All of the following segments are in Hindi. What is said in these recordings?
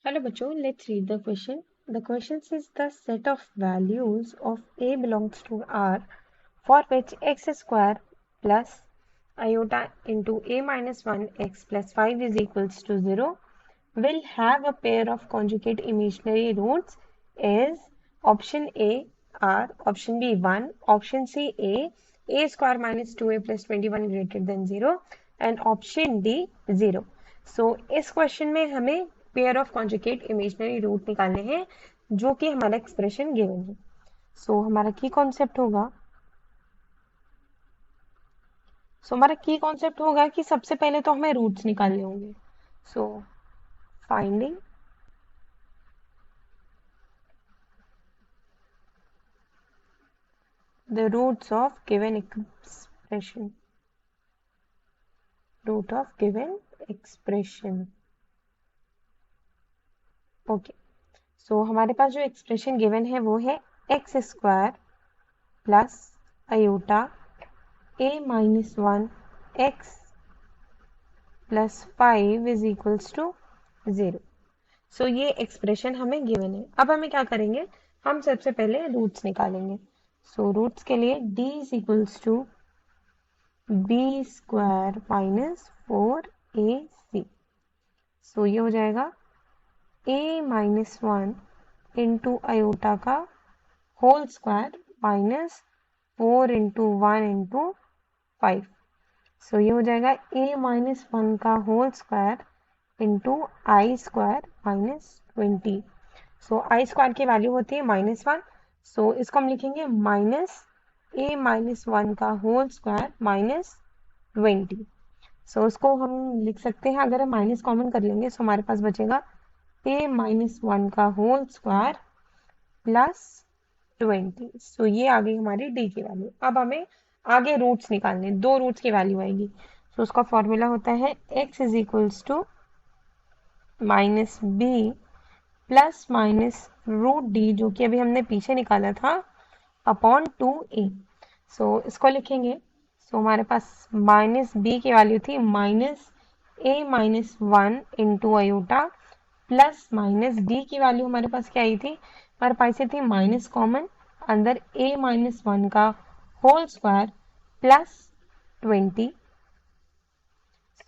Hello bachcho, let's read the question. The question says the set of values of a belongs to R for which x square plus iota into a minus 1 x plus 5 is equals to 0 will have a pair of conjugate imaginary roots is option A R, option B 1, option C a square minus 2a plus 21 greater than 0 and option D 0. So इस क्वेश्चन में हमें pair of conjugate imaginary root निकालने हैं जो कि हमारा एक्सप्रेशन गिवन है. सो हमारा की कॉन्सेप्ट होगा कि सबसे पहले तो हमें रूट्स निकालने होंगे. So finding the roots of given expression. Root of given expression. Okay. So हमारे पास जो एक्सप्रेशन गिवन है वो है x square plus iota a minus 1 x plus 5 is equals to 0. So ये एक्सप्रेशन हमें गिवन है. अब हमें क्या करेंगे, हम सबसे पहले रूट्स निकालेंगे. सो रूट्स के लिए d is equals to b square minus 4ac. So ये हो जाएगा a माइनस 1 इंटू आयोटा का whole square minus 4 into 1 into 5. So ये हो जाएगा a माइनस 1 का whole square into i square minus 20. So i square की वैल्यू होती है -1. सो इसको हम लिखेंगे माइनस a माइनस 1 का होल स्क्वायर माइनस 20. सो उसको हम लिख सकते हैं, अगर हम माइनस कॉमन कर लेंगे सो हमारे पास बचेगा a माइनस 1 का होल स्क्वायर प्लस 20. सो ये आ गई हमारी d की वैल्यू. अब हमें आगे रूट्स निकालने, दो रूट्स की वैल्यू आएगी. सो उसका फॉर्मूला होता है x is equals to minus B plus minus root D, जो कि अभी हमने पीछे निकाला था, अपॉन 2a. सो इसको लिखेंगे. सो हमारे पास माइनस बी की वैल्यू थी minus a minus 1 into iota plus minus D की वैल्यू हमारे पास क्या आई थी, हमारे पास थी माइनस कॉमन, अंदर a माइनस 1 का होल स्क्वायर प्लस 20.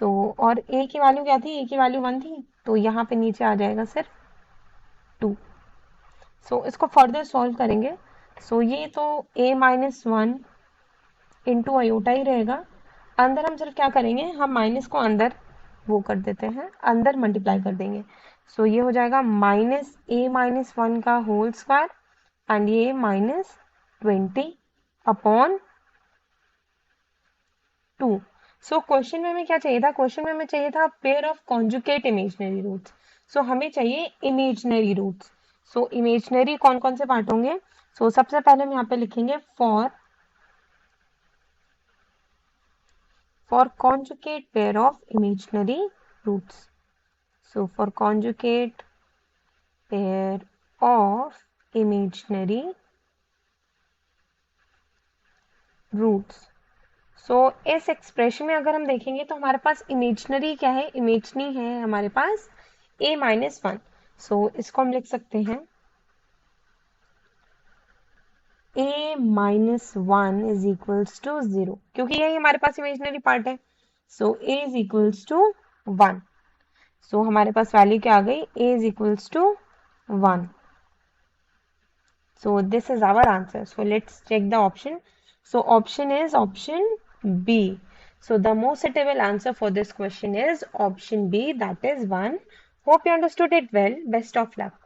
तो और a की वैल्यू क्या थी, a की वैल्यू 1 थी, तो यहाँ पे नीचे आ जाएगा सिर्फ 2. सो इसको फर्दर सॉल्व करेंगे. सो ये तो a माइनस 1 इंटू आयोटा ही रहेगा. अंदर हम सिर्फ क्या करेंगे, हम माइनस को अंदर वो कर देते हैं, अंदर मल्टीप्लाई कर देंगे. सो ये हो जाएगा माइनस a माइनस 1 का होल स्क्वायर एंड ये माइनस 20 अपॉन 2. सो क्वेश्चन में हमें क्या चाहिए था, क्वेश्चन में हमें चाहिए था pair of conjugate imaginary roots. So हमें चाहिए इमेजिनरी रूट्स. सो इमेजिनरी कौन कौन से पार्ट होंगे. सो सबसे पहले हम यहाँ पे लिखेंगे for conjugate pair of imaginary roots. So for conjugate pair of imaginary roots. सो इस एक्सप्रेशन में अगर हम देखेंगे तो हमारे पास इमेजिनरी क्या है, इमेजिनरी है हमारे पास a माइनस 1. सो इसको हम लिख सकते हैं a minus 1 is equals to 0, क्योंकि यही हमारे पास इमेजिनरी पार्ट है. So a is equals to 1. So हमारे पास वैल्यू क्या आ गई, a is equals to 1. So this is our answer. So let's check the option. So option is option B. So the most suitable answer for this question is option B, that is 1. Hope you understood it well. Best of luck.